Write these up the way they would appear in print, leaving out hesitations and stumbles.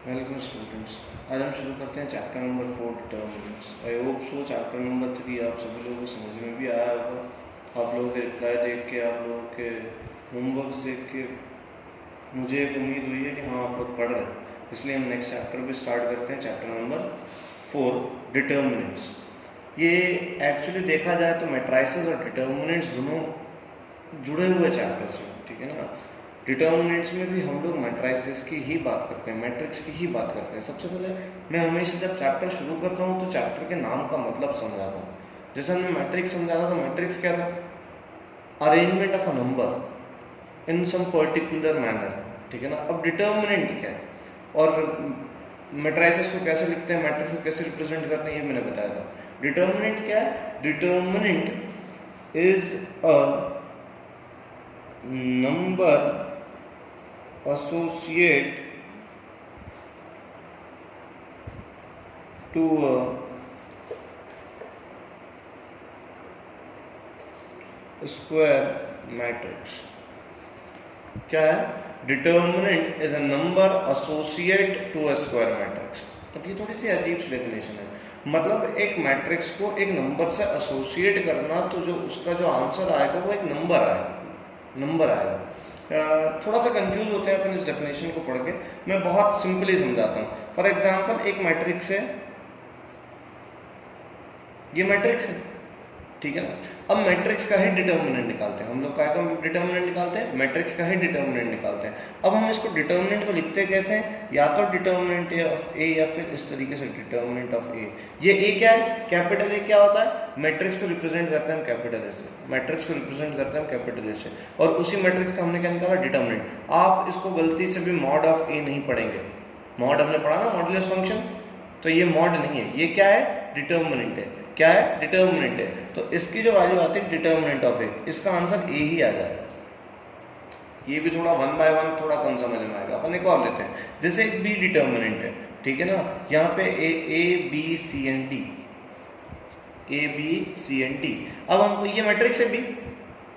Welcome students. आज हम शुरू करते हैं chapter number 4 determinants. I hope so chapter number 3 आप सभी लोगों को समझ में भी आया होगा। आप लोगों के रिप्लाई देख के, आप लोगों के होमवर्क्स देख के मुझे एक उम्मीद हुई है कि हाँ आप लोग पढ़ रहे हैं, इसलिए हम नेक्स्ट चैप्टर भी स्टार्ट करते हैं। Chapter number 4 determinants. ये एक्चुअली देखा जाए तो मैट्राइसेस और डिटर्मिनेंट्स दोनों जुड़े हुए चैप्टर्स हैं, ठीक है ना। डिटर्मिनेंट्स में भी हम लोग मैट्राइसेस की ही बात करते हैं, मैट्रिक्स की ही बात करते हैं। सबसे पहले मैं हमेशा जब चैप्टर शुरू करता हूँ तो चैप्टर के नाम का मतलब समझाता हूँ। जैसे हमने मैट्रिक्स समझा था, तो मैट्रिक्स क्या था? Arrangement of a number in some particular manner, ठीक है ना। अब डिटर्मिनेंट क्या है और मैट्राइसेस को कैसे लिखते हैं, मैट्रिक्स को कैसे रिप्रेजेंट करते हैं, ये मैंने बताया था। डिटर्मिनेंट क्या है? Determinant is a number associate to a square matrix. क्या है? Determinant is a number associate to a square matrix. तो ये थोड़ी सी अजीब सी डेफिनेशन है। मतलब एक मैट्रिक्स को एक नंबर से एसोसिएट करना, तो जो उसका जो आंसर आएगा वो एक नंबर आएगा। थोड़ा सा कंफ्यूज होते हैं अपन इस डेफिनेशन को पढ़ के। मैं बहुत सिंपली समझाता हूँ। फॉर एग्जांपल एक मैट्रिक्स है, ये मैट्रिक्स है, ठीक है ना। अब मैट्रिक्स का ही डिटर्मिनेंट निकालते हैं हम लोग। क्या का डिटर्मिनेंट निकालते हैं? मैट्रिक्स का ही डिटर्मिनेंट निकालते हैं। अब हम इसको डिटर्मिनेंट को लिखते कैसे हैं? या तो डिटर्मिनेंट ऑफ ए, या फिर इस तरीके से डिटर्मिनेंट ऑफ ए। ये ए क्या है? कैपिटल ए क्या होता है? मैट्रिक्स को रिप्रेजेंट करते हैं हम कैपिटल ए से। मैट्रिक्स को रिप्रेजेंट करते हैं हम कैपिटल ए से, और उसी मैट्रिक्स का हमने क्या निकाला? डिटर्मिनेंट। आप इसको गलती से भी मॉड ऑफ ए नहीं पढ़ेंगे। मॉड हमने पढ़ा ना, मॉडुलस फंक्शन, तो ये मॉड नहीं है, ये क्या है? डिटर्मिनेंट है। क्या है? डिटर्मिनेंट है। तो इसकी जो वैल्यू आती है डिटर्मिनेंट ऑफ ए, इसका आंसर ए ही आ जाएगा। ये भी थोड़ा 1 बाय 1 थोड़ा कम समझ में आएगा। अपन एक और लेते हैं, जैसे एक बी डिटर्मिनेंट है, ठीक है ना। यहाँ पे A B C and D, A B C and D. अब हमको ये मैट्रिक्स है बी,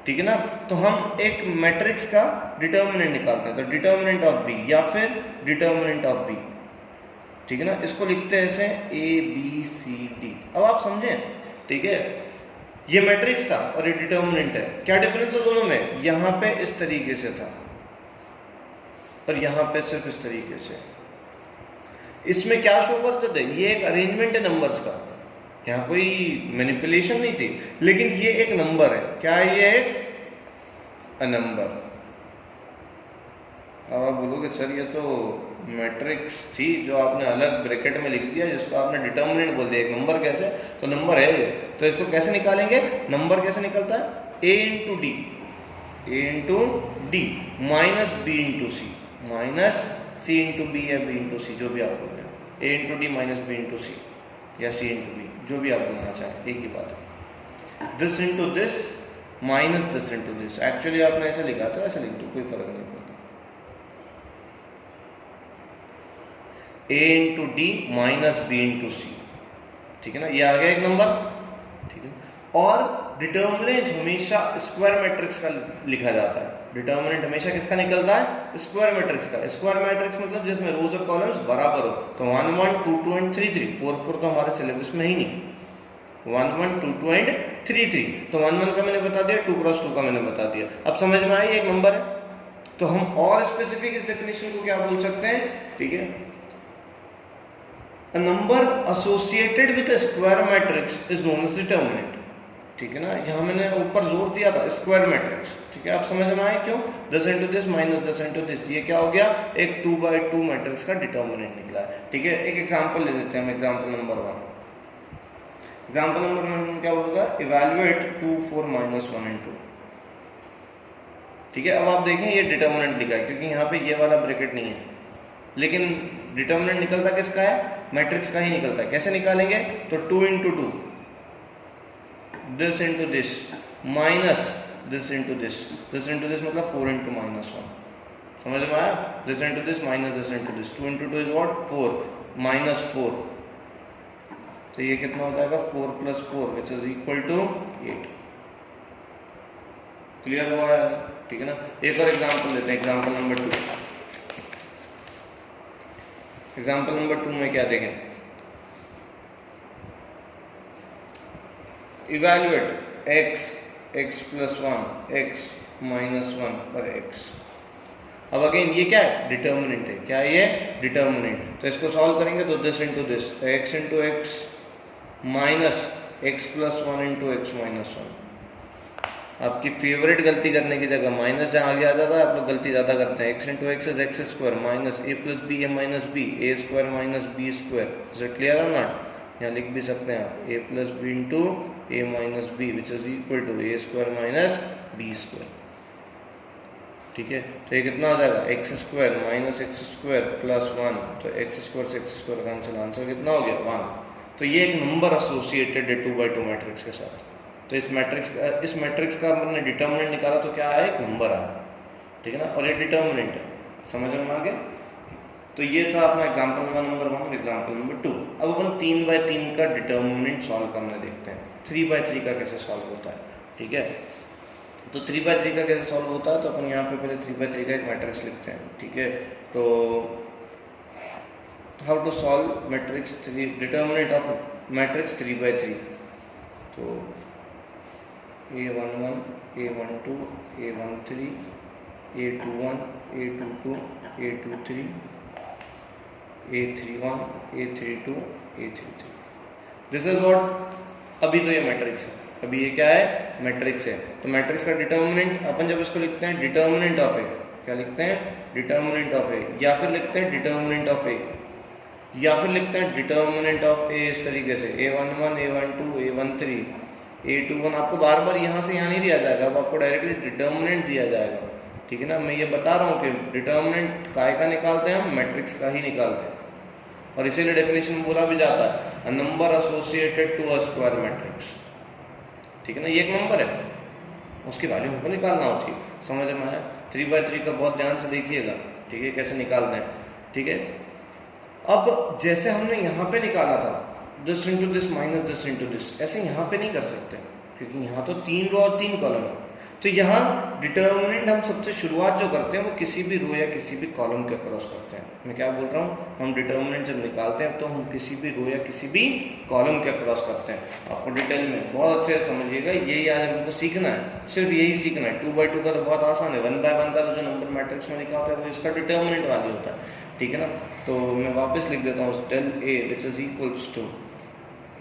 ठीक है ना। तो हम एक मैट्रिक्स का डिटर्मिनेंट निकालते हैं, तो डिटर्मिनेंट ऑफ बी या फिर डिटर्मिनेंट ऑफ बी, ठीक है ना। इसको लिखते हैं ऐसे ए बी सी डी। अब आप समझें, ठीक है। ये मैट्रिक्स था और ये डिटर्मिनेंट है। क्या डिफरेंस है दोनों में? यहाँ पे इस तरीके से था और यहाँ पे सिर्फ इस तरीके से। इसमें क्या शो करते थे? ये एक अरेंजमेंट है नंबर्स का, यहाँ कोई मैनिपुलेशन नहीं थी, लेकिन ये एक नंबर है। क्या है? ये एक नंबर। अब आप बोलोगे सर ये तो मैट्रिक्स थी जो आपने अलग ब्रैकेट में लिख दिया, जिसको आपने डिटर्मिनेंट बोल दिया, एक नंबर कैसे? तो नंबर है ये, तो इसको कैसे निकालेंगे? नंबर कैसे निकलता है? A into D, A into D minus B into C, minus C into B या बी इंटू सी, जो भी आप बोल रहे हैं। A into D minus B into C या सी इंटू बी, जो भी आप बोलना चाहें, एक ही बात है। This into this minus this into this. Actually आपने ऐसे लिखा था, ऐसे लिख दो, कोई फर्क नहीं पड़ता। A into D minus B into C, ठीक है ना। ये आ गया एक नंबर, ठीक है। और डिटर्मिनेंट हमेशा स्क्वायर मैट्रिक्स का लिखा जाता है। डिटर्मिनेंट हमेशा किसका निकलता है? स्क्वायर मैट्रिक्स का। स्क्वायर मैट्रिक्स मतलब जिसमें रोज और कॉलम्स बराबर हो। तो 1 1 2 2 एंड 3 3, 4 4 तो हमारे सिलेबस में ही नहीं। 1 1 2 2 एंड 3 3, तो 1 1 का मैंने बता दिया, 2 क्रॉस 2 का मैंने बता दिया। अब समझ में आया? एक नंबर है। तो हम और स्पेसिफिक इस डेफिनेशन को क्या बोल सकते हैं, ठीक है? A number associated with a square matrix is known as determinant, ठीक है ना। यहाँ मैंने ऊपर जोर दिया था स्क्वायर मैट्रिक्स, ठीक है। आप समझ में आए क्यों? This into this minus this into this, ये क्या हो गया? एक 2 बाय 2 मैट्रिक्स का डिटर्मिनेंट निकला है, ठीक है। एक एग्जांपल ले लेते हैं हम, एग्जांपल नंबर 1। एग्जांपल नंबर 1 क्या होगा? इवैल्यूएट 2 4 माइनस 1 and 2, ठीक है। अब आप देखें ये डिटर्मिनेंट लिखा है क्योंकि यहाँ पे ये वाला ब्रैकेट नहीं है, लेकिन डिटर्मिनेंट निकलता किसका है? मैट्रिक्स का ही निकलता है। कैसे निकालेंगे? तो 2 into 2, this into this minus this into this, this into this मतलब 4 इंटू माइनस 1। समझ में आया? This into this minus this into this, 2 into 2 is what? 4 minus 4, तो ये कितना हो जाएगा? 4 plus 4 which is equal to 8। Clear हुआ है? ठीक है ना। एक और एग्जांपल लेते हैं, एग्जांपल नंबर 2। एग्जाम्पल नंबर 2 में क्या देखें, evaluate x x plus 1 x minus 1 पर x। अब अगेन ये क्या है, डिटर्मिनेंट है, क्या है ये, डिटर्मिनेंट। तो इसको सॉल्व करेंगे तो दिस इंटू दिस, तो x into x minus x plus 1 into x minus 1। आपकी फेवरेट गलती करने की जगह माइनस जहाँ आगे आ जाता है आप लोग गलती ज़्यादा करते हैं। X into X is x square minus A plus B A minus B A square minus B square. Is it clear और नॉट? यहाँ लिख भी सकते हैं आप A plus B into A minus B which is equal to A square minus B square. ठीक है, तो ये कितना हो जाएगा, X square minus x square plus 1, तो एक्स स्क्वायर से एक्स स्क्वायर कैंसिल, आंसर कितना हो गया 1। तो ये एक नंबर एसोसिएटेड है 2/2 मैट्रिक्स के साथ। तो इस मैट्रिक्स का हमने डिटर्मिनेंट निकाला तो क्या आया, एक नंबर आया, ठीक है ना, और ये डिटर्मिनेंट है, समझ में आ गया। तो ये था अपना एग्जाम्पल नंबर 1 और एग्जाम्पल नंबर 2। अब अपन 3/3 का डिटर्मिनेंट सॉल्व करने देखते हैं, 3/3 का कैसे सॉल्व होता है। ठीक है, तो 3/3 का कैसे सॉल्व होता है, तो अपन यहाँ पे पहले 3/3 का एक मैट्रिक्स लिखते हैं। ठीक है, तो how to solve matrix 3, determinant of matrix 3/3। तो a11 a12 a13 a21 a22 a23 a31 a32 a33। This is what, अभी तो ये मैट्रिक्स है, अभी ये क्या है, मैट्रिक्स है। तो मैट्रिक्स का डिटर्मिनेंट अपन जब इसको लिखते हैं डिटर्मिनेंट ऑफ ए, क्या लिखते हैं, डिटर्मिनेंट ऑफ ए, या फिर लिखते हैं डिटर्मिनेंट ऑफ ए, या फिर लिखते हैं डिटर्मिनेंट ऑफ ए इस तरीके से a11 a12 a13 a21। आपको बार बार यहाँ से यहाँ नहीं दिया जाएगा, अब आपको डायरेक्टली डिटर्मिनेंट दिया जाएगा। ठीक है ना, मैं ये बता रहा हूँ कि डिटर्मिनेंट काय का निकालते हैं हम, मैट्रिक्स का ही निकालते हैं, और इसीलिए डेफिनेशन में बोला भी जाता है a number associated to a square matrix. ठीक है ना, ये एक नंबर है, उसकी वैल्यू हमको निकालना होती है, समझ में आया। 3/3 का बहुत ध्यान से देखिएगा, ठीक है, कैसे निकालते हैं। ठीक है, अब जैसे हमने यहाँ पे निकाला था this into this minus this into this, ऐसे यहाँ पे नहीं कर सकते क्योंकि यहाँ तो 3 रो और 3 कॉलम है। तो यहाँ डिटर्मिनेंट हम सबसे शुरुआत जो करते हैं वो किसी भी रो या किसी भी कॉलम के क्रॉस करते हैं। मैं क्या बोल रहा हूँ, हम डिटर्मिनेंट जब निकालते हैं तो हम किसी भी रो या किसी भी कॉलम के क्रॉस करते हैं। आपको डिटेल में बहुत अच्छे से समझिएगा, यही आज हमको सीखना है, सिर्फ यही सीखना है। 2/2 का तो बहुत आसान है, 1/1 का तो जो नंबर मैट्रिक्स में लिखा होता है वो इसका डिटर्मिनेंट वैल्यू होता है। ठीक है ना, तो मैं वापस लिख देता हूँ del A which is equals to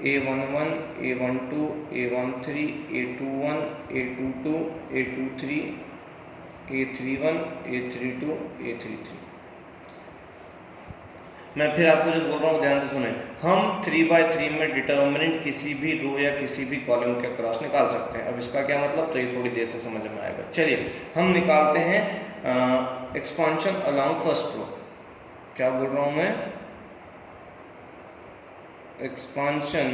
a11 a12 a13 a21 a22 a23 a31 a32 a33। मैं फिर आपको जो बोल रहा हूँ ध्यान से सुने, हम 3/3 में डिटर्मिनेंट किसी भी रो या किसी भी कॉलम के क्रॉस निकाल सकते हैं। अब इसका क्या मतलब, तो ये थोड़ी देर से समझ में आएगा। चलिए हम निकालते हैं एक्सपांशन अलोंग फर्स्ट रो। क्या बोल रहा हूँ मैं, expansion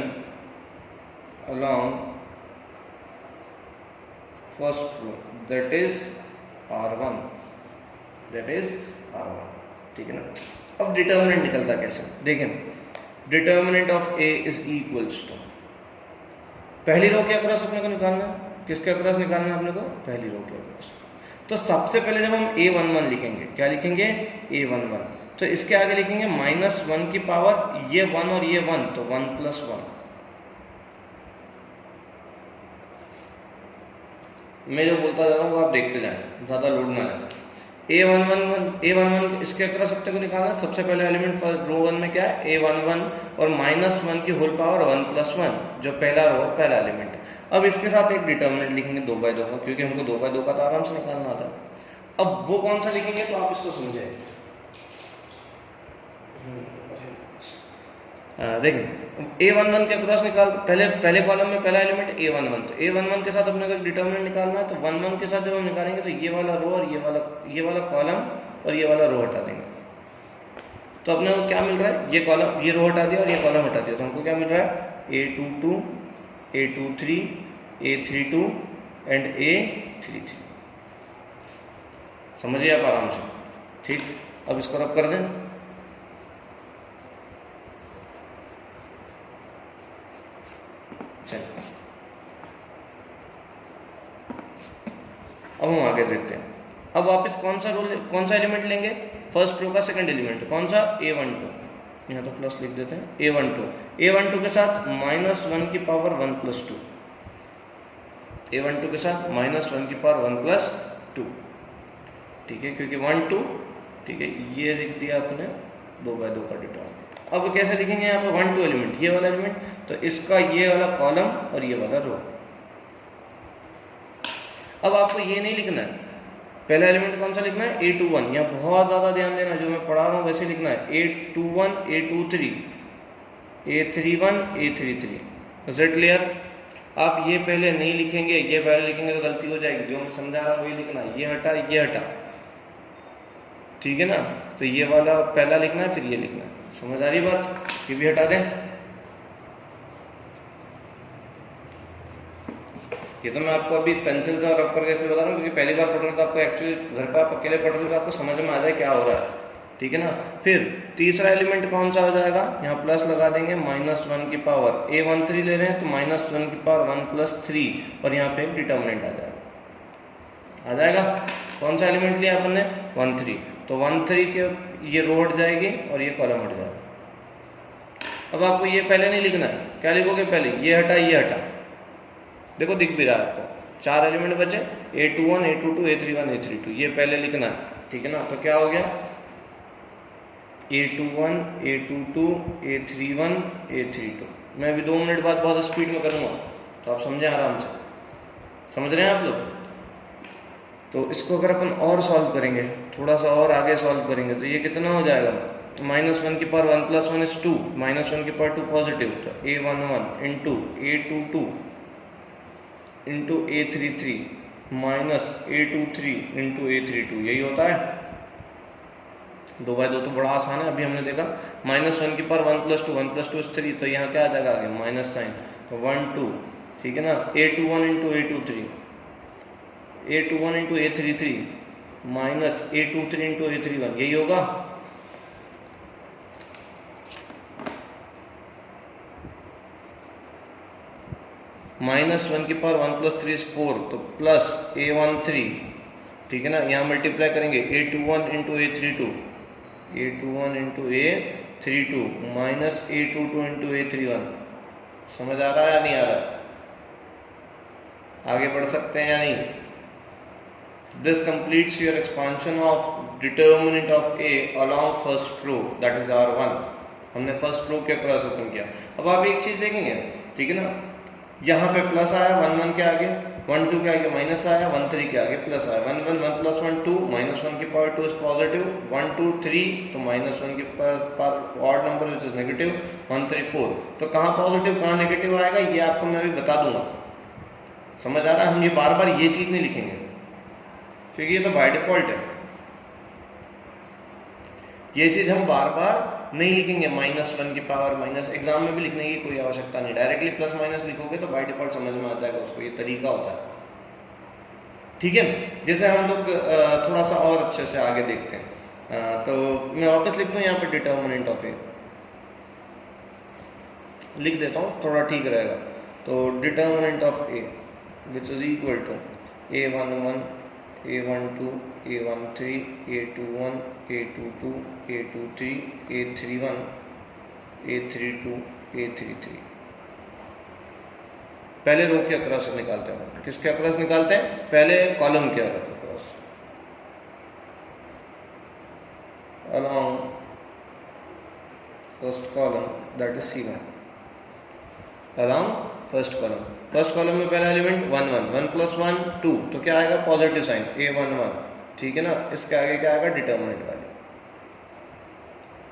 along first row, that is R1, that is R1। ठीक है ना, अब डिटर्मिनेंट निकलता कैसे, देखें, determinant of A is equals to, पहली रो के अक्रॉस अपने को निकालना है, किसके अक्रॉस निकालना है अपने को, पहली रो के अक्रॉस। तो सबसे पहले जब हम A11 लिखेंगे, क्या लिखेंगे, A11, तो इसके आगे लिखेंगे -1 की पावर, ये 1 और ये 1, तो 1 + 1। मैं जो बोलता जा रहा हूँ वो आप देखते जाएं, ज़्यादा लोड ना लें। A11 इसके अक्रॉस सबसे को निकालना है, सबसे पहले एलिमेंट रो 1 में क्या है, A11 और -1 की होल पावर 1 + 1, जो पहला रो पहला एलिमेंट है। अब इसके साथ एक डिटर्मिनेंट लिखेंगे 2/2 का, क्योंकि हमको 2/2 का तो आराम से निकालना था। अब वो कौन सा लिखेंगे तो आप इसको समझे, देखें A11 के अक्रॉस निकाल, पहले कॉलम में पहला एलिमेंट A11, तो A11 के साथ अपने को डिटर्मिनेंट निकालना है। तो 1 के साथ जब हम निकालेंगे तो ये वाला रो और ये वाला कॉलम और ये वाला रो हटा देंगे, तो अपने को क्या मिल रहा है, ये कॉलम, ये रो हटा दिया और ये कॉलम हटा दिया, तो हमको क्या मिल रहा है, A22 A23 A32 and A33। समझिए आप आराम से, ठीक। अब इसको रब कर दें, चलिए अब हम आगे देखते हैं। अब वापस कौन सा एलिमेंट लेंगे, फर्स्ट रो का सेकंड एलिमेंट, कौन सा, A12। यहाँ तो प्लस लिख देते हैं, A12 के साथ -1 की पावर 1 + 2, A12 के साथ -1 की पावर 1 + 2, ठीक है, क्योंकि 1 2, ठीक है, ये लिख दिया आपने 2/2 का डिटर्मिनेंट। अब कैसे लिखेंगे यहाँ पे 1 2 एलिमेंट, ये वाला एलिमेंट, तो इसका ये वाला कॉलम और ये वाला रो। अब आपको ये नहीं लिखना है, पहला एलिमेंट कौन सा लिखना है, A21, यहाँ बहुत ज़्यादा ध्यान देना, जो मैं पढ़ा रहा हूँ वैसे लिखना है, A21 A23 A31 A33। Is it clear? आप ये पहले नहीं लिखेंगे, ये पहले लिखेंगे तो गलती हो जाएगी, जो मैं समझा रहा हूँ वही लिखना है, ये हटा, ठीक है ना। तो ये वाला पहला लिखना है, फिर ये लिखना है, समझ आ रही बात? ये भी हटा दें, ये तो मैं आपको अभी पेंसिल से और रब करके इसलिए बता रहा हूँ क्योंकि पहली बार पढ़ना, तो आपको एक्चुअली घर पर आप अकेले पढ़ रहे हो तो आपको समझ में आ जाए क्या हो रहा है, ठीक है ना। फिर तीसरा एलिमेंट कौन सा हो जाएगा, यहाँ प्लस लगा देंगे, -1 की पावर, A13 ले रहे हैं तो -1 की पावर 1 + 3, और यहाँ पे एक डिटर्मिनेंट आ जाएगा। कौन सा एलिमेंट लिया अपन ने, 1 3, तो 1 3 के ये रो हट जाएगी और ये कॉलम हट जाएगा। अब आपको ये पहले नहीं लिखना है, क्या लिखोगे पहले, ये हटा, देखो दिख भी रहा है आपको, 4 एलिमेंट बचे, A21 A22 A31 A32, ये पहले लिखना है, ठीक है ना। तो क्या हो गया, A21 A22 A31 A32। मैं अभी 2 मिनट बाद बहुत स्पीड में करूँगा, तो आप समझें आराम से, समझ रहे हैं आप लोग। तो इसको अगर अपन और सॉल्व करेंगे, थोड़ा सा और आगे सॉल्व करेंगे, तो ये कितना हो जाएगा, -1 की पावर 1 + 1 is 2, -1 की पावर 2 पॉजिटिव, तो A11 into A22 into A33 minus A23 into A32, यही होता है। 2/2 तो बड़ा आसान है, अभी हमने देखा, -1 की पावर 1 + 2, 1 + 2 is 3, तो यहाँ क्या आ जाएगा आगे, माइनस साइन, तो 1 2, ठीक है ना। A21 into A23, A21 into A33 minus A23 into A31, यही होगा। -1 की पावर 1 + 3 is 4, तो प्लस A13, ठीक है ना। यहाँ मल्टीप्लाई करेंगे, A21 into A32, A21 into A32 minus A22 into A31। समझ आ रहा है या नहीं आ रहा, आगे बढ़ सकते हैं या नहीं। This completes your expansion of determinant of A along first row, that is R1। हमने फर्स्ट रो के अक्रॉस ओपन किया। अब आप एक चीज देखेंगे, ठीक है ना, यहाँ पे प्लस आया 1 1 के आगे, 1 2 के आगे माइनस आया, 1 3 के आगे प्लस आया, 1 1 1 + 1 2, -1 की पावर 2 इज पॉजिटिव, 1 2 3, तो -1 की power odd number which is negative, 1 3 4। तो कहाँ पॉजिटिव कहाँ नेगेटिव आएगा, ये आपको मैं अभी बता दूंगा। समझ आ रहा है, हम ये बार बार ये चीज नहीं लिखेंगे क्योंकि ये तो बाय डिफॉल्ट है, ये चीज हम बार बार नहीं लिखेंगे। -1 की पावर माइनस, एग्जाम में भी लिखने की कोई आवश्यकता नहीं, डायरेक्टली प्लस माइनस लिखोगे तो बाय डिफॉल्ट समझ में आ जाएगा उसको, ये तरीका होता है, ठीक है। जैसे हम लोग थोड़ा सा और अच्छे से आगे देखते हैं, तो मैं वापस लिख दूं यहाँ पे डिटर्मिनेंट ऑफ ए, लिख देता हूँ, थोड़ा ठीक रहेगा। तो determinant of A which is equal to A11 A12 A13 A21 A22 A23 A31 A32 A33। पहले रो के अक्रॉस निकालते हैं, किसके अक्रॉस निकालते हैं, पहले कॉलम के across, along first column, that is C1, along first column। First column में पहला एलिमेंट 1 1, 1 + 1 2, तो क्या आएगा, पॉजिटिव साइन A11, ठीक है ना। इसके आगे क्या आएगा, डिटर्मिनेंट वैल्यू,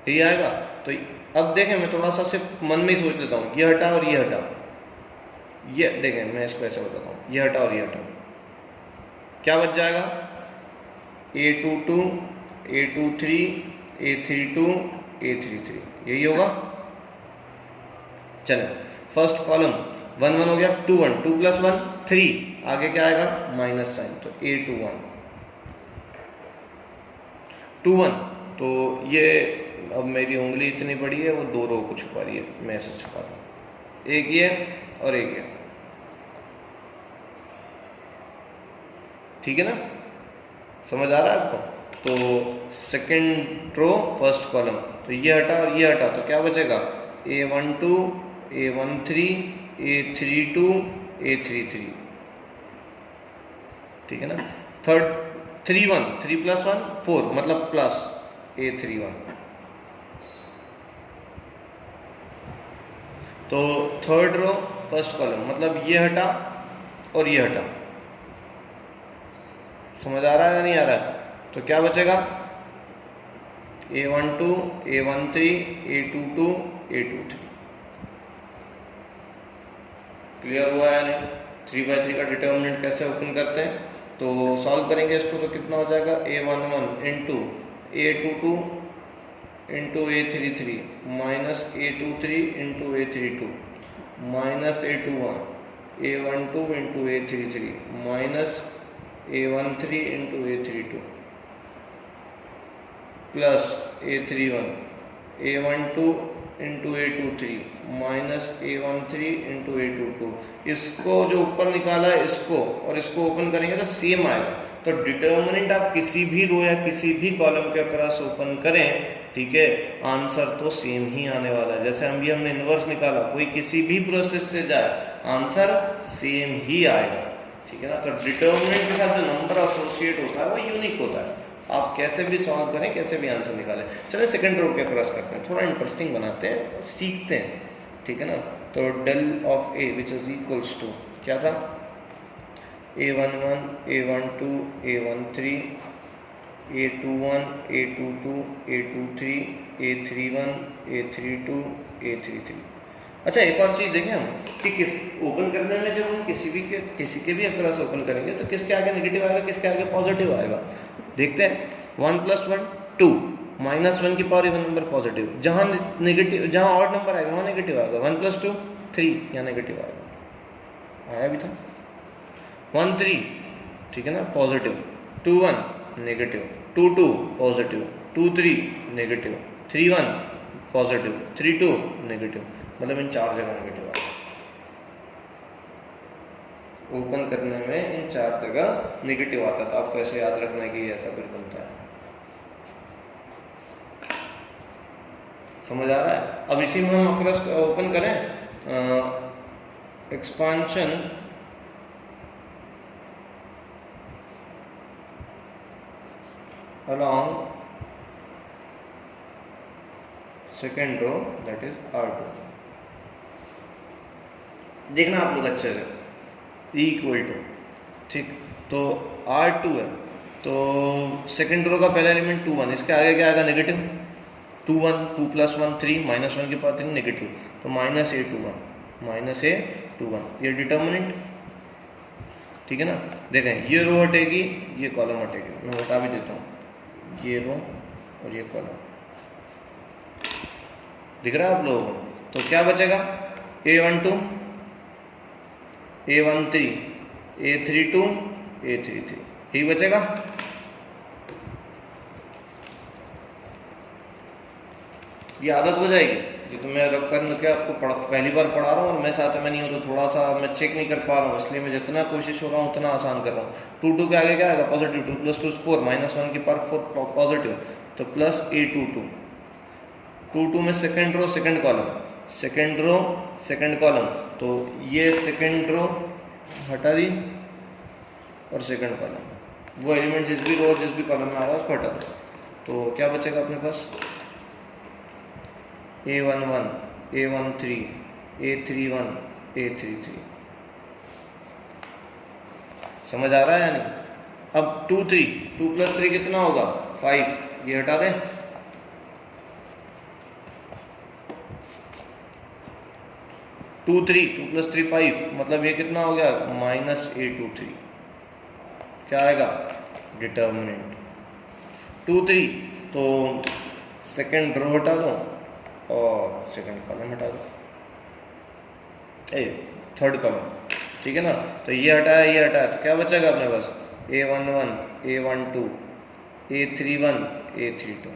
यही आएगा। तो अब देखें, मैं थोड़ा सा सिर्फ मन में ही सोच लेता हूँ, ये हटा और ये हटा, ये देखें मैं इसको ऐसे बताता हूँ, ये हटा और ये हटा, क्या बच जाएगा, A22 A23 A32 A33, यही होगा। चलो फर्स्ट कॉलम 1 1 हो गया, 2 1, 2 + 1 3, आगे क्या आएगा, माइनस साइन, तो A21 2 1, तो ये अब मेरी उंगली इतनी बड़ी है, वो 2 रो को छुपा रही है, मैं ऐसे छुपा रहा हूँ, एक ये और एक ये, ठीक है ना, समझ आ रहा है आपको। तो सेकेंड रो फर्स्ट कॉलम, तो ये हटा और ये हटा, तो क्या बचेगा A12 A13 A32 A33, ठीक है ना। थर्ड 3 1 3 + 1 4 मतलब प्लस A31। तो थर्ड रो फर्स्ट कॉलम मतलब ये हटा और ये हटा, समझ आ रहा है या नहीं आ रहा है? तो क्या बचेगा A12 A13 A22 A23। Clear हुआ है नहीं? 3/3 का डिटर्मिनेंट कैसे ओपन करते हैं, तो सॉल्व करेंगे इसको, तो कितना हो जाएगा A11 into A22 into A33 minus A23 into A32 minus A21 A12 into A33 minus A13 into A32 plus A31 A12 into A23 minus A13 into A22। इसको जो ऊपर निकाला है इसको और इसको ओपन करेंगे तो सेम आएगा। तो डिटर्मिनेंट आप किसी भी रो या किसी भी कॉलम के अक्रॉस ओपन करें, ठीक है, आंसर तो सेम ही आने वाला है। जैसे हमने इनवर्स निकाला, कोई किसी भी प्रोसेस से जाए आंसर सेम ही आएगा, ठीक है ना। तो डिटर्मिनेंट के साथ जो नंबर एसोसिएट होता है वो यूनिक होता है। आप कैसे भी सॉल्व करें, कैसे भी आंसर निकालें। चलिए सेकंड रो के क्रॉस करते हैं, थोड़ा इंटरेस्टिंग बनाते हैं, सीखते हैं, ठीक है ना। तो del of A which is equals to क्या था, A11 A12 A13 A21 A22 A23 A31 A32 A33। अच्छा एक और चीज़ देखें हम कि किस ओपन करने में जब हम किसी के भी अक्रॉस ओपन करेंगे तो किसके आगे नेगेटिव आएगा, किसके आगे पॉजिटिव आएगा। देखते हैं 1 + 1 2 -1 की पावर इवन नंबर पॉजिटिव, जहाँ नेगेटिव जहाँ ऑड नंबर आएगा वहाँ नेगेटिव आएगा। 1 + 2 3 यहाँ नेगेटिव आएगा, आया भी था। 1 3 ठीक है ना positive, 2 1 negative, 2 2 positive, 2 3 negative, 3 1 positive, 3 2 negative, मतलब इन 4 जगह नेगेटिव आएगा। ओपन करने में इन 4 जगह नेगेटिव आता था। आपको ऐसे याद रखना है कि ऐसा कुछ बनता है, समझ आ रहा है। अब इसी में हम अक्रॉस ओपन करें expansion along second row that is R2। देखना आप लोग अच्छे से, इक्वल टू, ठीक, तो R2 है, तो सेकंड रो का पहला एलिमेंट 2 1, इसके आगे क्या आएगा नेगेटिव, 2 1 2 + 1 3 -1 की पावर 3 नेगेटिव, तो -A21 ये डिटर्मिनेंट, ठीक है ना। देखें ये रो हटेगी, ये कॉलम हटेगी, मैं हटा भी देता हूँ, ये रो और ये कॉलम दिख रहा है आप लोगों को। तो क्या बचेगा A12 A13 A32 A33, यही बचेगा। ये आदत हो जाएगी, ये तो मैं रफ करने के आपको पहली बार पढ़ा रहा हूँ और मैं साथ में नहीं हूँ तो थोड़ा सा मैं चेक नहीं कर पा रहा हूँ, इसलिए मैं जितना कोशिश हो रहा हूँ उतना आसान कर रहा हूँ। 2 2 के आगे क्या आएगा पॉजिटिव, 2 + 2 4 -1 की पावर 4 पॉजिटिव, तो प्लस A22। 2 2 में second row second column, second row second column, तो ये सेकंड रो हटा दी और सेकंड कॉलम, वो एलिमेंट जिस भी रो जिस भी कॉलम में आ रहा है उसको हटा दो, तो क्या बचेगा अपने पास A11 A13 A31 A33। समझ आ रहा है या नहीं। अब 2 3 2 + 3 कितना होगा 5, ये हटा दें, टू 3 2 + 3 5, मतलब ये कितना हो गया -A23, क्या आएगा डिटर्मिनेंट 2 3, तो सेकंड रो हटा दो और सेकंड कॉलम हटा दो, थर्ड कॉलम, ठीक है ना। तो ये हटाया ये हटाया, तो क्या बचेगा अपने पास A11 A12 A31 A32।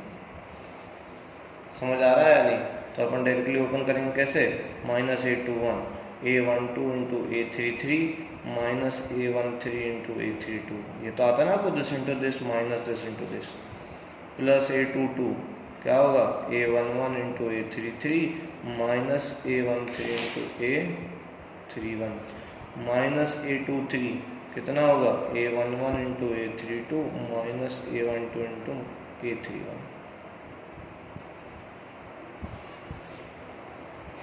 समझ आ रहा है या नहीं। तो अपन डायरेक्टली ओपन करेंगे कैसे, -A21 A12 into A33 -A13 into A32, ये तो आता है ना आपको, this into this minus this into this, plus A22 क्या होगा A11 into A33 minus A13 into A31 minus A23 कितना होगा A11 into A32 minus A12 into A31।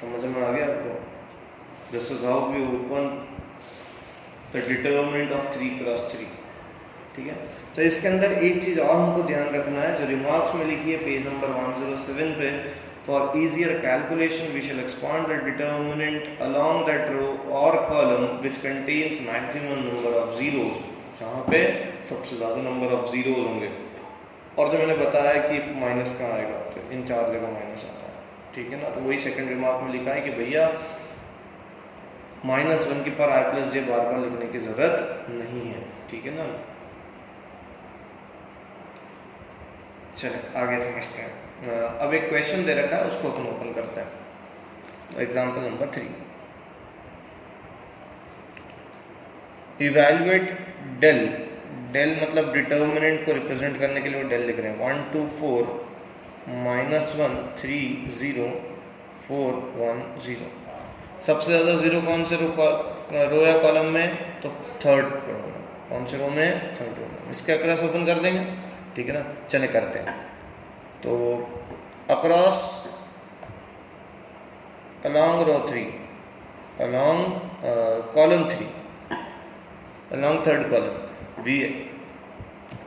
समझ में आ गया आपको? This is how we open the determinant of 3 cross 3। ठीक है, तो इसके अंदर एक चीज और हमको ध्यान रखना है, जो रिमार्क्स में लिखी है पेज नंबर 107 पे, for easier calculation we shall expand the determinant along that row और column which contains maximum number of zeros, जहाँ पे सबसे ज्यादा नंबर ऑफ जीरोज होंगे। और जो मैंने बताया कि माइनस कहाँ आएगा, तो इन चार जगह माइनस आता है। ठीक है ना, तो वही सेकंड रिमार्क में लिखा है कि भैया -1 के पर i प्लस जे बार बार लिखने की जरूरत नहीं है। ठीक है ना, चले आगे समझते हैं। अब एक क्वेश्चन दे रखा है, उसको अपन ओपन करते हैं। Example number 3, evaluate del. Del मतलब डिटर्मिनेंट को रिप्रेजेंट करने के लिए वो डेल लिख रहे हैं। 1 2 4 -1 3 0 4 1 0। सबसे ज़्यादा जीरो कौन से रो या कॉलम में, तो थर्ड रो में। कौन से रो में? थर्ड रो में। इसके अक्रॉस ओपन कर देंगे। ठीक है ना, चले करते हैं। तो across along row 3, along column 3, along third column we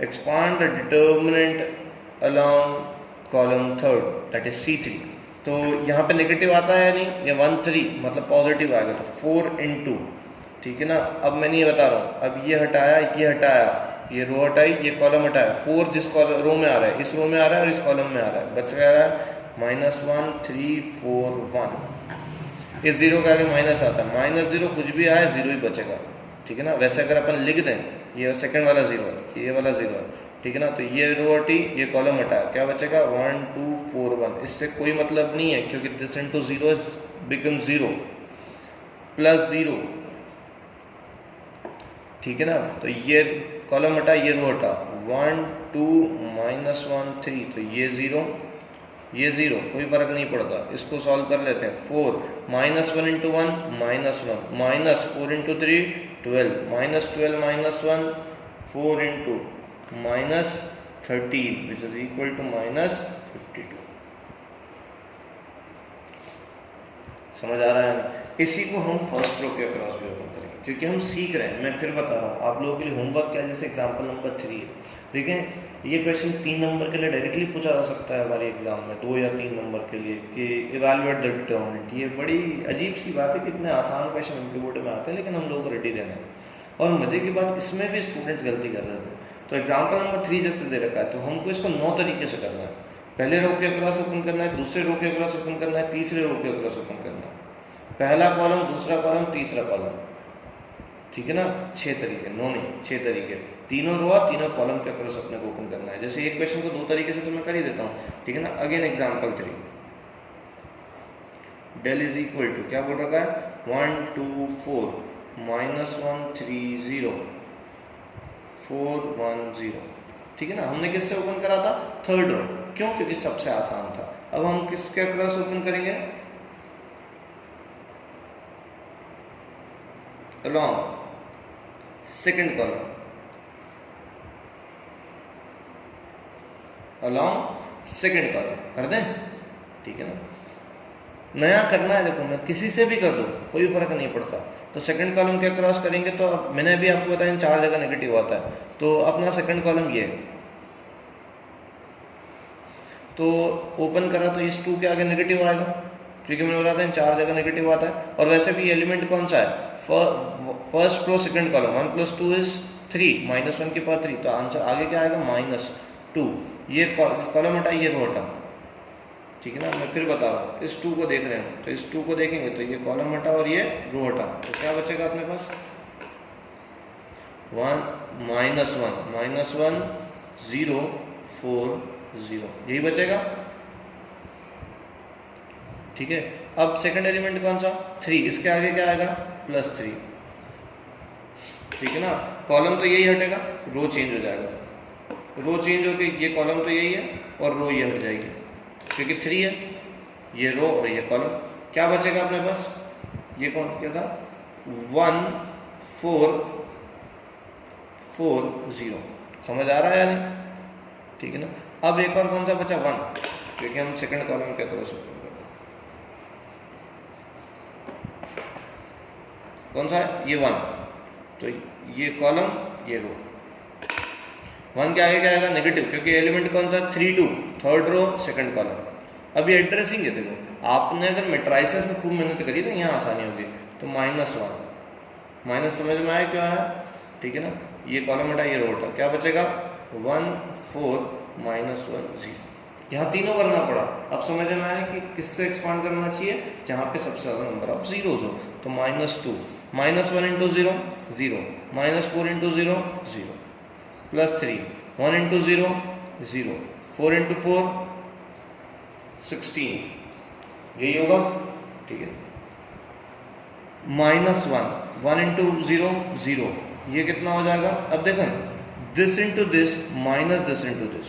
expand the determinant along column third, that is C3। तो यहाँ पे नेगेटिव आता है या नहीं, ये 1 3 मतलब पॉजिटिव आएगा, तो 4 इंटू। ठीक है ना, अब मैंने ये बता रहा हूँ, अब ये हटाया, ये हटाया, ये रो हटाई, ये कॉलम हटाया, 4 जिस रो में आ रहा है, इस रो में आ रहा है और इस कॉलम में आ रहा है, बच गया है -1 3 4 1। इस जीरो का आगे माइनस आता है, -0 कुछ भी आए, जीरो ही बचेगा। ठीक है ना, वैसे अगर अपन लिख दें, ये सेकंड वाला जीरो है, ये वाला जीरो है। ठीक है ना, तो ये रो हटी, ये कॉलम हटाया, क्या बचेगा 1 2 4 1। इससे कोई मतलब नहीं है, क्योंकि this into zero become 0 plus 0। ठीक है ना, तो ये कॉलम हटा, ये रो हटा, 1 2 -1 3, तो ये 0, ये 0, कोई फर्क नहीं पड़ता। इसको सॉल्व कर लेते हैं। 4 -1 into 1 -1, -4 into 3 12, -12 -1 4 into -13 which is equal to -52। समझ आ रहा है ना? इसी को हम फर्स्ट रो के अक्रॉस भी ओपन करेंगे, क्योंकि हम सीख रहे हैं। मैं फिर बता रहा हूँ आप लोगों के लिए होमवर्क क्या, जैसे एग्जांपल नंबर 3 है। देखें, ये क्वेश्चन 3 नंबर के लिए डायरेक्टली पूछा जा सकता है हमारे एग्जाम में, 2 या 3 नंबर के लिए, कि इवैल्यूएट द डिटर्मिनेंट। ये बड़ी अजीब सी बात है कि इतने आसान क्वेश्चन उनके बोर्ड में आते हैं, लेकिन हम लोग रेडी रहना है। और मजे की बात, इसमें भी स्टूडेंट्स गलती कर रहे थे। तो एग्जाम्पल नंबर 3 जैसे दे रखा है, तो हमको इसको 9 तरीके से करना है। पहले रो के अक्रॉस ओपन करना है, दूसरे रो के अक्रॉस ओपन करना है, तीसरे रो के अक्रॉस ओपन करना है, पहला कॉलम, दूसरा कॉलम, तीसरा कॉलम। ठीक है ना, 6 तरीके, 9 नहीं 6 तरीके, तीनों रो तीनों कॉलम के अक्रॉस अपने को ओपन करना है। जैसे एक क्वेश्चन को 2 तरीके से तो मैं कर ही देता हूँ। ठीक है ना, again example 3, del is equal to क्या बोल रखा है 1 2 4 -1 3 0 4 1 0। ठीक है ना, हमने किससे ओपन करा था? Third row. क्यों? क्योंकि सबसे आसान था। अब हम किसके अक्रॉस ओपन करेंगे? Along second column, along second column कर दें। ठीक है ना, नया करना है, देखो मैं किसी से भी कर दूं कोई फर्क नहीं पड़ता। तो सेकंड कॉलम के क्रॉस करेंगे, तो अब मैंने भी आपको बताया इन 4 जगह नेगेटिव आता है, तो अपना सेकंड कॉलम ये है। तो ओपन करा तो इस 2 के आगे नेगेटिव आएगा, क्योंकि मैंने बोला था इन 4 जगह नेगेटिव आता है। और वैसे भी एलिमेंट कौन सा है? First row second column, 1 + 2 is 3, -1 के पास 3, तो आंसर आगे क्या आएगा -2। ये कॉलम हटा, ये रो हटा। ठीक है ना, मैं फिर बता रहा हूँ, इस 2 को देख रहे हैं, तो इस 2 को देखेंगे तो ये कॉलम हटा और ये रो हटा, तो क्या बचेगा अपने पास 1 -1 0 4 0, यही बचेगा। ठीक है, अब सेकंड एलिमेंट कौन सा? 3, इसके आगे क्या आएगा +3। ठीक है ना, कॉलम तो यही हटेगा, रो चेंज हो जाएगा। रो चेंज होके ये कॉलम तो यही है और रो ये हट जाएगी, क्योंकि 3 है, ये रो और ये कॉलम। क्या बचेगा अपने पास, ये कौन क्या था, 1 4 4 0। समझ आ रहा है या नहीं, ठीक है ना। अब एक और कौन सा बचा, 1, क्योंकि हम सेकंड कॉलम क्या करो सकते, कौन सा है, ये 1, तो ये कॉलम ये रो। 1 के आगे क्या आएगा, नेगेटिव, क्योंकि एलिमेंट कौन सा, 3 2, थर्ड रो सेकंड कॉलम। अब ये एड्रेसिंग है, देखो आपने अगर मैट्राइसेस में खूब मेहनत करी तो यहाँ आसानी होगी। तो -1, माइनस समझ में आया क्यों आया, ठीक है ना। ये कॉलम हटा, ये रो हटा, क्या बचेगा 1 4 -1 0। यहाँ तीनों करना पड़ा। अब समझ में आया कि किससे एक्सपांड करना चाहिए, जहाँ पे सबसे ज़्यादा नंबर ऑफ जीरोज हो। तो -2, -1 इंटू 0 0, -4 इंटू 0 0, +3, 1 इंटू 0 0, 4 इंटू 4 16, यही होगा, ठीक है। -1, 1 इंटू 0 0, ये कितना हो जाएगा। अब देखें, this into this minus this into this.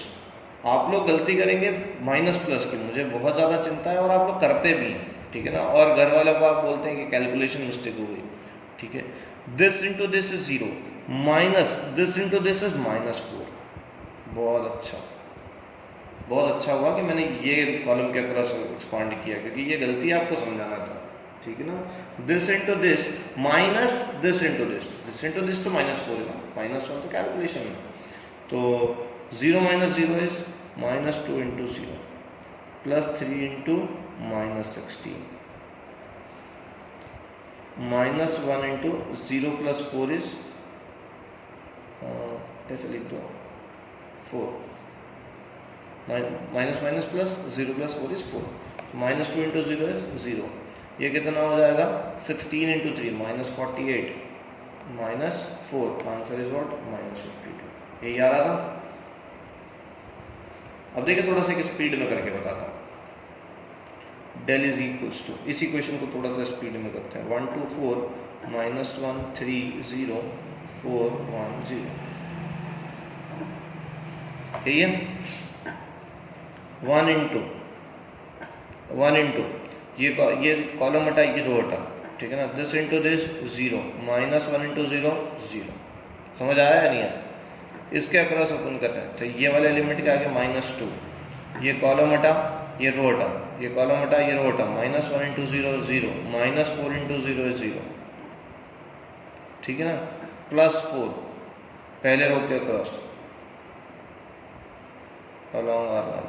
आप लोग गलती करेंगे माइनस प्लस की, मुझे बहुत ज़्यादा चिंता है और आप लोग करते भी हैं, ठीक है ना। और घर वालों को आप बोलते हैं कि कैलकुलेशन मिस्टेक हो गई, ठीक है। This into this is 0, minus this into this is -4। बहुत अच्छा हुआ कि मैंने ये कॉलम के क्रॉस एक्सपांड किया, क्योंकि ये गलती आपको समझाना था, ठीक है ना। This into this minus this into this, this into this तो -4 है ना, -1 तो कैलकुलेशन में। तो 0 - 0 is -2 into 0, +3 into -16, -1 into 0 + 4 is, ऐसे लिख दो 4, minus minus plus 0 + 4 is 4, -2 into 0 is 0। ये कितना हो जाएगा, 16 इंटू 3 -48, -4, आंसर इज व्हाट, -52। यही आ रहा था। अब देखिए थोड़ा सा एक स्पीड में करके बताता हूँ। डेल इज इक्वल्स टू, इसी क्वेश्चन को थोड़ा सा स्पीड में करते हैं। 1 2 4 -1 3 0 4 1 0, यही है। 1 इंटू ये कॉलम हटा, ये रो हटा, ठीक है ना। This into this 0, -1 into 0 0। समझ आया या नहीं आया। इसके अक्रॉस अपन करते हैं, तो ये वाले एलिमेंट के आगे -2, ये कॉलम हटा, ये रो हटा, ये कॉलम हटा, ये रो हटा, -1 इंटू 0 0, -4 इंटू 0 is 0, ठीक है ना। +4 पहले रो के across along R1,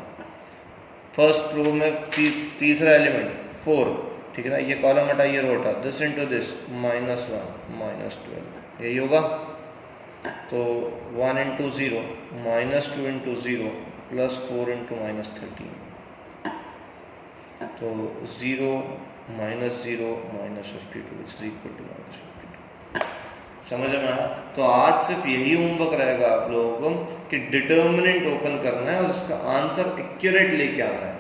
first row में तीसरा एलिमेंट 4, ठीक है ना। ये कॉलम हटा, ये रो हटा, दिस इंटू दिस -1 -12, यही होगा। तो 1 इंटू 0 -2 इंटू 0 +4 इंटू -13, तो 0 -0 -52 इज इक्वल टू -52। समझ में आया। तो आज सिर्फ यही होमवर्क रहेगा आप लोगों को कि डिटर्मिनेंट ओपन करना है और उसका आंसर एक्यूरेट लेके आना है,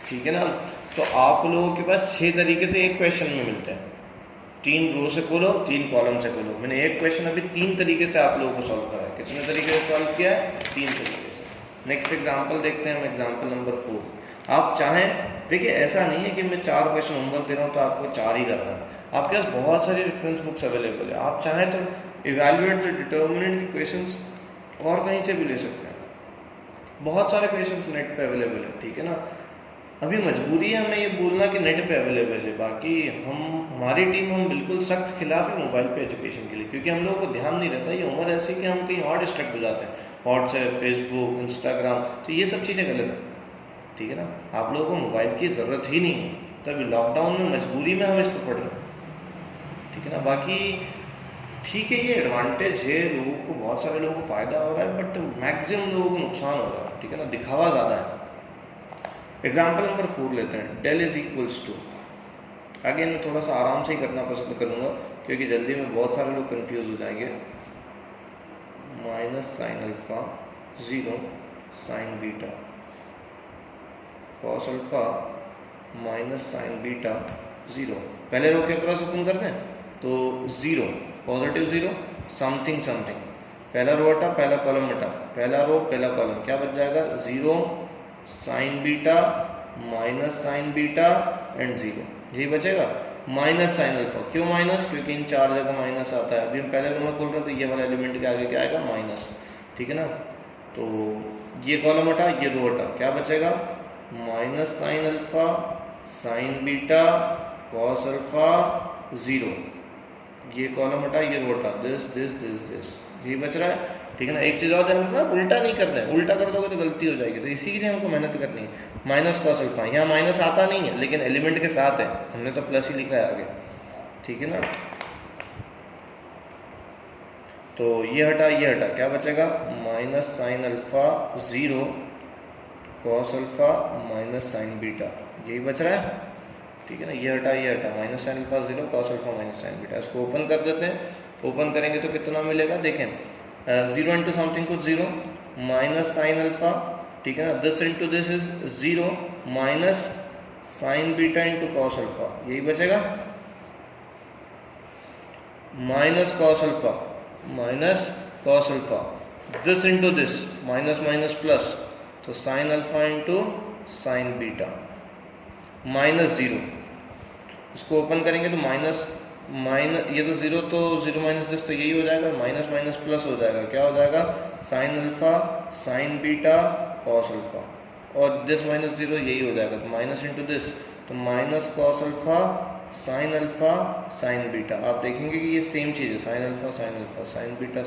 ठीक है ना। तो आप लोगों के पास 6 तरीके तो एक क्वेश्चन में मिलते हैं, 3 रो से खोलो, 3 कॉलम से खोलो। मैंने एक क्वेश्चन अभी 3 तरीके से आप लोगों को सॉल्व करा है। कितने तरीके से सॉल्व किया है, 3 तरीके से। नेक्स्ट एग्जाम्पल देखते हैं हम, एग्जाम्पल नंबर 4। आप चाहें, देखिए ऐसा नहीं है कि मैं 4 क्वेश्चन होमवर्क दे रहा हूँ तो आपको 4 ही करना है। आपके पास बहुत सारी रेफरेंस बुक्स अवेलेबल है। आप चाहें तो इवैल्यूएट द डिटर्मिनेंट के क्वेश्चंस और कहीं से भी ले सकते हैं। बहुत सारे क्वेश्चंस नेट पे अवेलेबल है, ठीक है ना। अभी मजबूरी है हमें ये बोलना कि नेट पे अवेलेबल है, बाकी हमारी टीम हम बिल्कुल सख्त खिलाफ है मोबाइल पे एजुकेशन के लिए, क्योंकि हम लोगों को ध्यान नहीं रहता। ये उम्र ऐसी कि हम कहीं और डिस्ट्रैक्ट हो जाते हैं, व्हाट्सएप, फेसबुक, इंस्टाग्राम, तो ये सब चीज़ें गलत है, ठीक है ना। आप लोगों को मोबाइल की ज़रूरत ही नहीं है, तभी लॉकडाउन में मजबूरी में हम इस पर पढ़ रहे हैं, ठीक है ना। बाकी ठीक है, ये एडवांटेज है, लोगों को, बहुत सारे लोगों को फ़ायदा हो रहा है, बट मैक्सिमम लोगों को नुकसान हो रहा है, ठीक है ना। दिखावा ज़्यादा है। एग्जाम्पल नंबर 4 लेते हैं। Del is equals to, again मैं थोड़ा सा आराम से ही करना पसंद करूँगा क्योंकि जल्दी में बहुत सारे लोग कंफ्यूज हो जाएंगे। -sin alpha 0 sin beta cos alpha -sin beta 0। पहले रो के क्रॉस ओपन करते हैं, तो 0 पॉजिटिव 0 समथिंग समथिंग, पहला रो हटा, पहला कॉलम हटा, पहला रो पहला कॉलम, क्या बच जाएगा 0 sign beta minus sine beta and 0, यही बचेगा। माइनस साइन अल्फा, क्यों माइनस, क्योंकि इन 4 जगह माइनस आता है। अभी हम पहले रो में खोल रहे हैं तो ये वाला एलिमेंट के आगे क्या आएगा माइनस, ठीक है ना। तो ये कॉलम हटा, ये रो हटा, क्या बचेगा minus sine alpha sign beta cos alpha 0, ये कॉलम हटा, ये रो हटा, दिस दिस दिस दिस, यही बच रहा है, ठीक है ना। एक चीज़ और ध्यान रखना, उल्टा नहीं करना है, उल्टा कर दोगे तो गलती हो जाएगी, तो इसी के लिए हमको मेहनत करनी है। माइनस कॉस अल्फा, यहाँ माइनस आता नहीं है लेकिन एलिमेंट के साथ है, हमने तो प्लस ही लिखा है आगे, ठीक है ना। तो ये हटा, ये हटा, क्या बचेगा minus sine alpha 0 cos alpha minus sine beta, यही बच रहा है, ठीक है ना। ये हटा, ये हटा, minus sine alpha 0 cos alpha minus sine beta. इसको ओपन कर देते हैं, ओपन करेंगे तो कितना मिलेगा, देखें 0 इंटू समथिंग कुछ 0 माइनस साइन अल्फा, ठीक है ना, this into this is 0 minus sine beta into cos alpha, यही बचेगा। Minus cos alpha minus cos alpha, this into this minus minus plus, तो sine alpha into sine beta minus 0, इसको open करेंगे तो minus ये तो 0 तो 0 माइनस दिस तो यही हो जाएगा, माइनस माइनस प्लस हो जाएगा, क्या हो जाएगा sine alpha sign beta cos alpha, और दिस माइनस 0 यही हो जाएगा, तो माइनस इंटू दिस, तो minus cos alpha sine alpha sign beta. आप देखेंगे कि ये सेम चीज़ है, sine alpha sign beta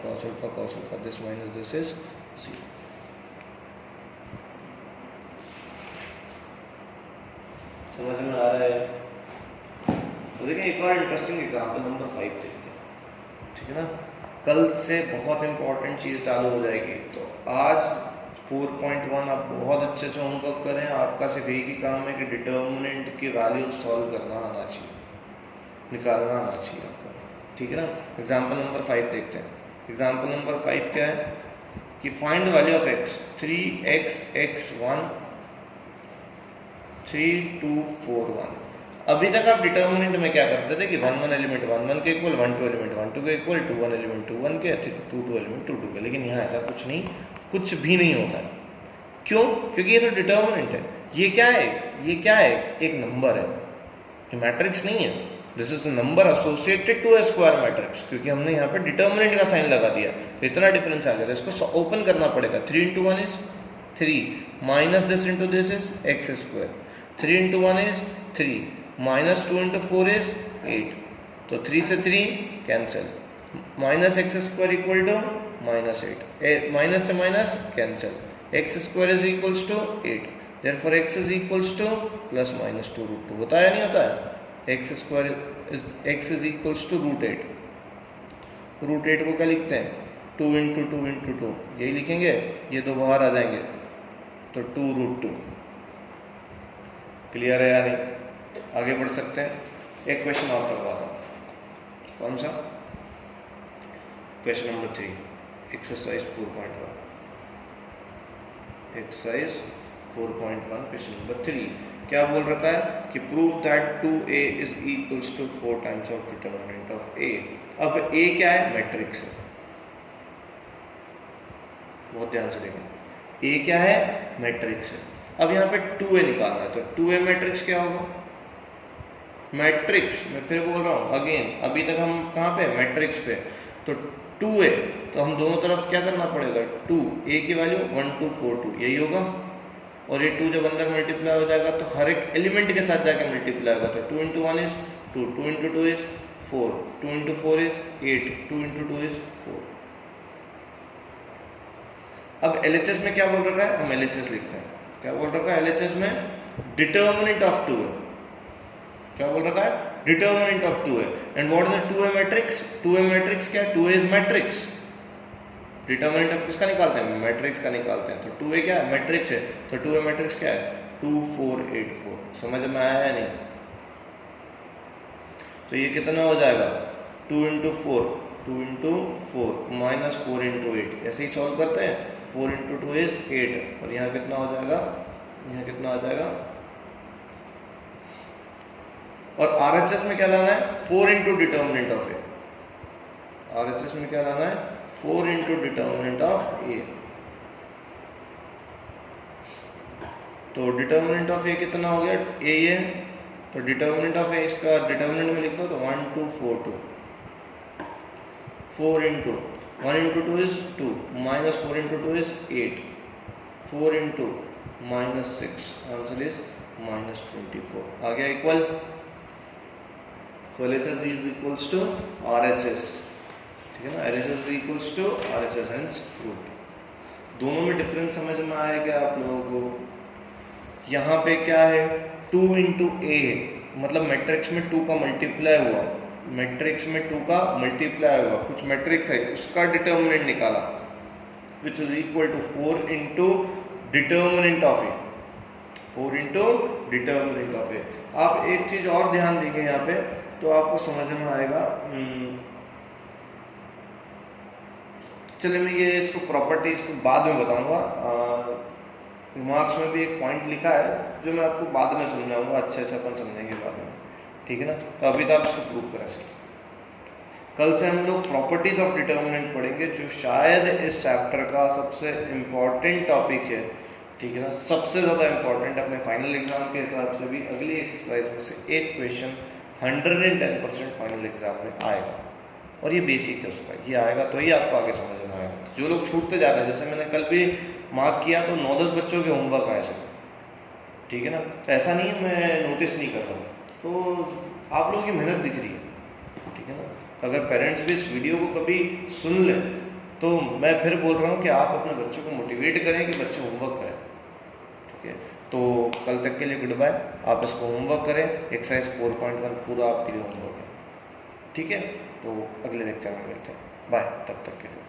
cos alpha, this minus this is 0। समझ में आ रहा है। तो देखिए एक और इंटरेस्टिंग एग्जांपल नंबर 5 देखते हैं, ठीक है ना। कल से बहुत इंपॉर्टेंट चीज़ चालू हो जाएगी, तो आज 4.1 आप बहुत अच्छे से होमवर्क करें। आपका सिर्फ एक ही काम है कि डिटर्मिनेंट की वैल्यू सॉल्व करना आना चाहिए, निकालना आना चाहिए आपको, ठीक है ना। एग्जाम्पल नंबर 5 देखते हैं। एग्जाम्पल नंबर 5 क्या है कि find value of x, 3x(1) 3 2 4 1। अभी तक आप डिटर्मिनेंट में क्या करते थे कि 1 1 एलिमेंट 1 1 के इक्वल, 1 2 एलिमेंट 1 2 के इक्वल, 2 1 एलिमेंट 2 1 के, 2 2 एलिमेंट 2 2 के। लेकिन यहाँ ऐसा कुछ नहीं, कुछ भी नहीं होता है। क्यों? क्योंकि ये तो डिटर्मिनेंट है। ये क्या है? ये क्या है? एक नंबर है, ये मैट्रिक्स नहीं है। This is the number associated to A square matrix, क्योंकि हमने यहाँ पे डिटर्मिनेंट का साइन लगा दिया, तो इतना डिफरेंस आ गया। तो इसको ओपन करना पड़ेगा। 3 into 1 is 3 minus this into this is x square, 3 into 1 is 3 minus 2 into 4 is 8, तो 3 से 3 cancel, minus x square equal to minus 8, minus से minus cancel, x square is equals to 8, therefore x is equals to plus minus 2 root 2। होता है या नहीं होता है? X square x is equals to root 8, root 8 को क्या लिखते हैं? 2 इंटू 2 इंटू 2, यही लिखेंगे, ये दो बाहर आ जाएंगे, तो 2 रूट 2। क्लियर है या नहीं? आगे बढ़ सकते हैं। एक क्वेश्चन और करवाता हूँ, कौन सा? Question number 3, exercise 4.1, exercise 4.1 question number 3। क्या बोल रखा है कि prove that 2a is equals to 4 times of determinant of a। अब a क्या है? मैट्रिक्स है, बहुत ध्यान से देखें। a क्या है? मैट्रिक्स है। अब यहाँ पे 2a निकालना है, तो 2a मैट्रिक्स क्या होगा? मैट्रिक्स, मैं फिर बोल रहा हूँ अगेन, अभी तक हम कहाँ पे? मैट्रिक्स पे। तो 2a, तो हम दोनों तरफ क्या करना पड़ेगा? 2, a की वैल्यू 1 2 4 2, यही होगा। और ये 2 जब अंदर मल्टीप्लाई हो जाएगा तो हर एक एलिमेंट के साथ जाके मल्टीप्लाई होगा, तो 2 into 1 is 2, 2 into 2 is 4, 2 into 4 is 8, 2 into 2 is 4। अब LHS में क्या बोल रखा है? हम LHS लिखते हैं। क्या बोल रखा है LHS में? डिटर्मिनेंट ऑफ 2 है। क्या बोल रखा है? डिटर्मिनेंट ऑफ 2 है। And what is the 2a matrix? 2a matrix क्या है? 2a is matrix. डिटर्मिनेंट अब किसका निकालते हैं? मैट्रिक्स का निकालते हैं। तो 2a क्या है? मैट्रिक्स है। तो 2a मैट्रिक्स क्या है? 2 4 8 4। समझ में आया या नहीं? तो ये कितना हो जाएगा? 2 इंटू 4, 2 इंटू 4 माइनस 4 इंटू 8, ऐसे ही सॉल्व करते हैं। 4 इंटू 2 इज 8, और यहाँ कितना हो जाएगा? यहाँ कितना आ जाएगा? और RHS में क्या लाना है? 4 into determinant of A. RHS में क्या लाना है? 4 इंटू डिटर्मिनेंट ऑफ ए। तो डिटर्मिनेंट ऑफ ए कितना हो गया, ए ये, तो डिटर्मिनेंट ऑफ ए इसका डिटर्मिनेंट में लिख दो तो 1 2 4 2, 4 into 1 into 2 is 2, minus 4 into 2 is 8, 4 into minus 6, answer is minus 24 आ गया इक्वल। तो LHS is equals to RHS, ठीक है ना, LHS is equals to RHS, hence proved. दोनों में डिफरेंस समझ में आया क्या आप लोगों को? यहाँ पे क्या है, 2 इंटू ए, मतलब मैट्रिक्स में 2 का मल्टीप्लाई हुआ, मैट्रिक्स में 2 का मल्टीप्लाई हुआ, कुछ मैट्रिक्स है उसका डिटर्मिनेंट निकाला, which is equal to 4 into determinant of A, 4 into determinant of A. आप एक चीज और ध्यान देंगे यहाँ पे तो आपको समझ में आएगा। चलिए मैं ये इसको प्रॉपर्टी इसको बाद में बताऊंगा, रिमार्क्स में भी एक पॉइंट लिखा है जो मैं आपको बाद में समझाऊंगा, अच्छे से अपन समझेंगे बाद में, ठीक है ना। तो अभी तो आप इसको प्रूव करें सके। कल से हम लोग प्रॉपर्टीज ऑफ डिटर्मिनेंट पढ़ेंगे, जो शायद इस चैप्टर का सबसे इम्पॉर्टेंट टॉपिक है, ठीक है ना, सबसे ज़्यादा इम्पॉर्टेंट। अपने फाइनल एग्जाम के हिसाब से भी अगली एक्सरसाइज में से एक क्वेश्चन 110% फाइनल एग्जाम में आएगा, और ये बेसिक है उसका, ये आएगा तो ही आपको आगे समझ में आएगा। तो जो लोग छूटते जा रहे हैं, जैसे मैंने कल भी मार्क किया तो 9-10 बच्चों के होमवर्क आए सिर्फ, ठीक है ना, तो ऐसा नहीं है मैं नोटिस नहीं कर रहा हूँ, तो आप लोगों की मेहनत दिख रही है, ठीक है ना। तो अगर पेरेंट्स भी इस वीडियो को कभी सुन लें तो मैं फिर बोल रहा हूँ कि आप अपने बच्चों को मोटिवेट करें कि बच्चे होमवर्क करें, ठीक है। तो कल तक के लिए गुड बाय, आप इसको होमवर्क करें, एक्सरसाइज 4.1 पूरा आपके लिए होमवर्क है, ठीक है। तो अगले लेक्चर में मिलते हैं, बाय, तब तक के लिए।